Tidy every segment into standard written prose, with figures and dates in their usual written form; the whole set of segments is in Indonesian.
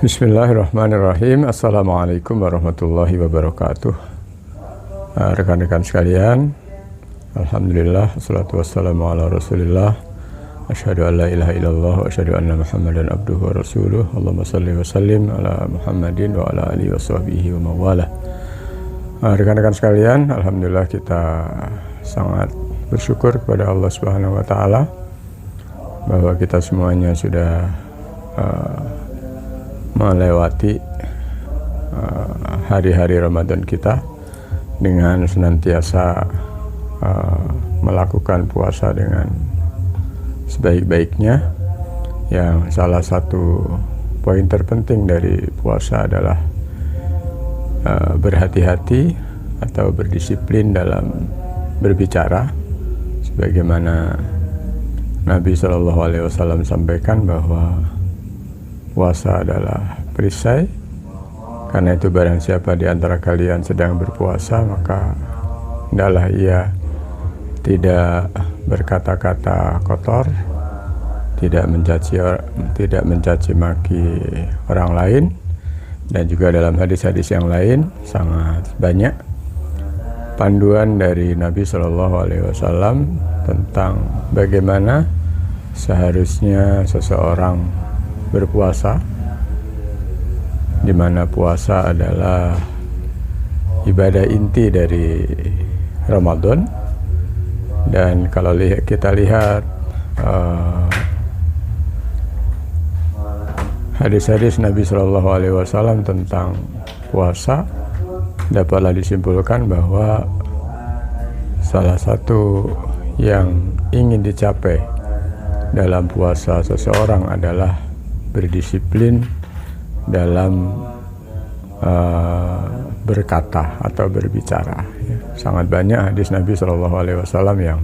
Bismillahirrahmanirrahim. Assalamualaikum warahmatullahi wabarakatuh. Rekan-rekan sekalian, alhamdulillah, wassalatu wassalamu ala rasulillah, asyhadu an la ilaha illallah wa asyhadu anna muhammadan abduhu wa rasuluh. Allahumma salli wa sallim ala muhammadin wa ala alihi wa sahbihi wa mawalah. Rekan-rekan sekalian, alhamdulillah kita sangat bersyukur kepada Allah Subhanahu wa taala bahwa kita semuanya sudah melewati hari-hari Ramadan kita dengan senantiasa melakukan puasa dengan sebaik-baiknya. Yang salah satu poin terpenting dari puasa adalah berhati-hati atau berdisiplin dalam berbicara, sebagaimana Nabi SAW sampaikan bahwa puasa adalah perisai. Karena itu barang siapa di antara kalian sedang berpuasa, maka hendaklah ia tidak berkata-kata kotor, tidak mencaci maki orang lain, dan juga dalam hadis-hadis yang lain sangat banyak panduan dari Nabi SAW tentang bagaimana seharusnya seseorang berpuasa, di mana puasa adalah ibadah inti dari Ramadan. Dan kalau kita lihat hadis-hadis Nabi SAW tentang puasa, dapatlah disimpulkan bahwa salah satu yang ingin dicapai dalam puasa seseorang adalah berdisiplin dalam berkata atau berbicara. Sangat banyak hadis Nabi SAW yang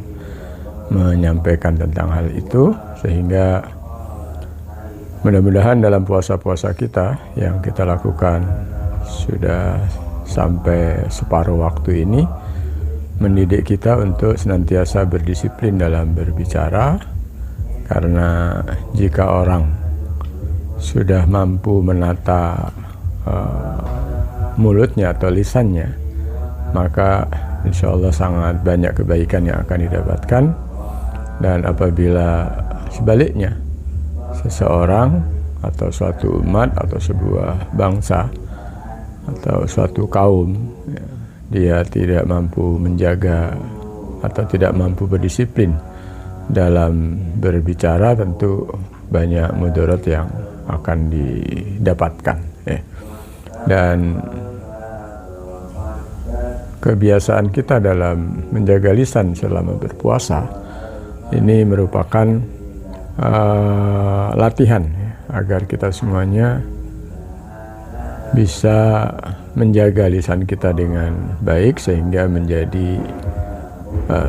menyampaikan tentang hal itu, sehingga mudah-mudahan dalam puasa-puasa kita yang kita lakukan sudah sampai separuh waktu ini mendidik kita untuk senantiasa berdisiplin dalam berbicara. Karena jika orang sudah mampu menata mulutnya atau lisannya, maka insya Allah sangat banyak kebaikan yang akan didapatkan. Dan apabila sebaliknya, seseorang atau suatu umat atau sebuah bangsa atau suatu kaum, dia tidak mampu menjaga atau tidak mampu berdisiplin dalam berbicara, tentu banyak mudarat yang akan didapatkan. Dan kebiasaan kita dalam menjaga lisan selama berpuasa ini merupakan latihan agar kita semuanya bisa menjaga lisan kita dengan baik, sehingga menjadi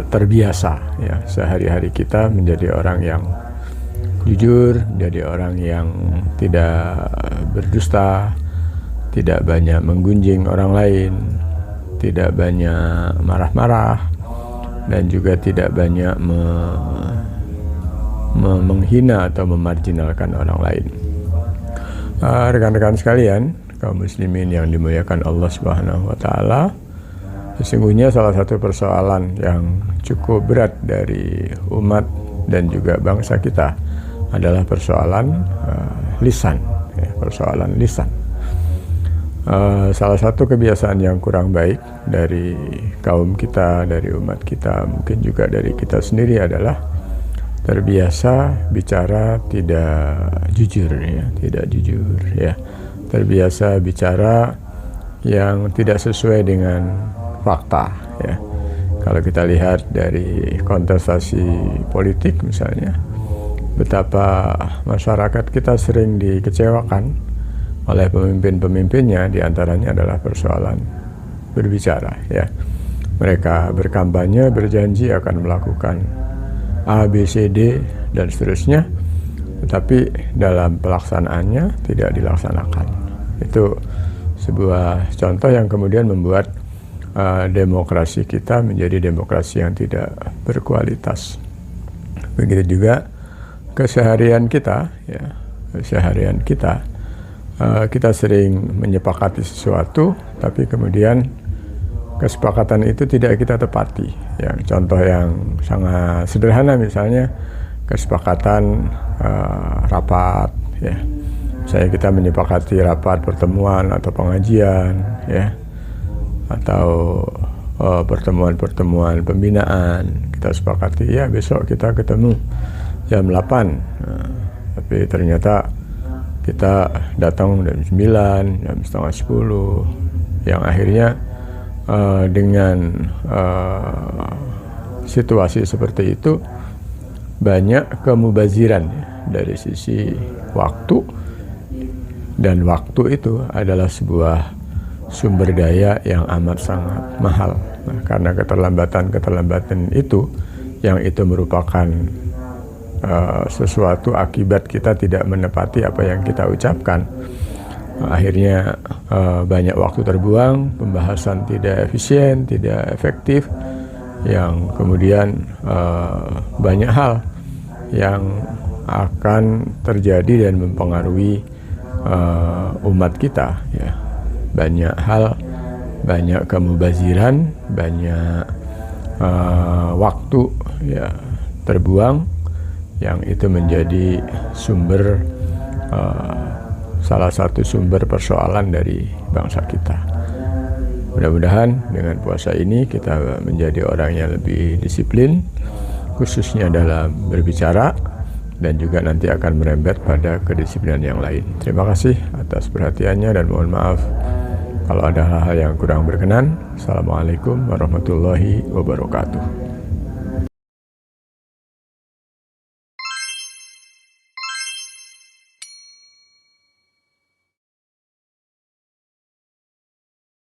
terbiasa sehari-hari kita menjadi orang yang jujur, jadi orang yang tidak berdusta, tidak banyak menggunjing orang lain, tidak banyak marah-marah, dan juga tidak banyak menghina atau memarjinalkan orang lain. Rekan-rekan sekalian, kaum muslimin yang dimuliakan Allah Subhanahu wa taala, sesungguhnya salah satu persoalan yang cukup berat dari umat dan juga bangsa kita adalah persoalan lisan. Persoalan lisan. Salah satu kebiasaan yang kurang baik dari kaum kita, dari umat kita, mungkin juga dari kita sendiri adalah terbiasa bicara tidak jujur, tidak jujur, terbiasa bicara yang tidak sesuai dengan fakta. Kalau kita lihat dari kontestasi politik misalnya, betapa masyarakat kita sering dikecewakan oleh pemimpin-pemimpinnya, diantaranya adalah persoalan berbicara. Mereka berkampanye, berjanji akan melakukan A, B, C, D, dan seterusnya, tetapi dalam pelaksanaannya tidak dilaksanakan. Itu sebuah contoh yang kemudian membuat demokrasi kita menjadi demokrasi yang tidak berkualitas. Begitu juga keseharian kita, keseharian kita kita sering menyepakati sesuatu, tapi kemudian kesepakatan itu tidak kita tepati. Contoh yang sangat sederhana misalnya kesepakatan rapat, ya. Misalnya kita menyepakati rapat pertemuan atau pengajian, ya, atau pertemuan-pertemuan pembinaan. Kita sepakati, ya besok kita ketemu jam 8. Tapi ternyata kita datang jam 9, jam setengah 10, yang akhirnya dengan situasi seperti itu banyak kemubaziran dari sisi waktu, dan waktu itu adalah sebuah sumber daya yang amat sangat mahal. Karena keterlambatan itu yang itu merupakan sesuatu akibat kita tidak menepati apa yang kita ucapkan. Akhirnya banyak waktu terbuang, pembahasan tidak efisien, tidak efektif, yang kemudian banyak hal yang akan terjadi dan mempengaruhi umat kita, ya. Banyak hal, banyak kemubaziran, banyak waktu, ya, terbuang, yang itu menjadi sumber salah satu sumber persoalan dari bangsa kita. Mudah-mudahan dengan puasa ini kita menjadi orang yang lebih disiplin, khususnya dalam berbicara, dan juga nanti akan merembet pada kedisiplinan yang lain. Terima kasih atas perhatiannya dan mohon maaf kalau ada hal-hal yang kurang berkenan. Assalamualaikum warahmatullahi wabarakatuh.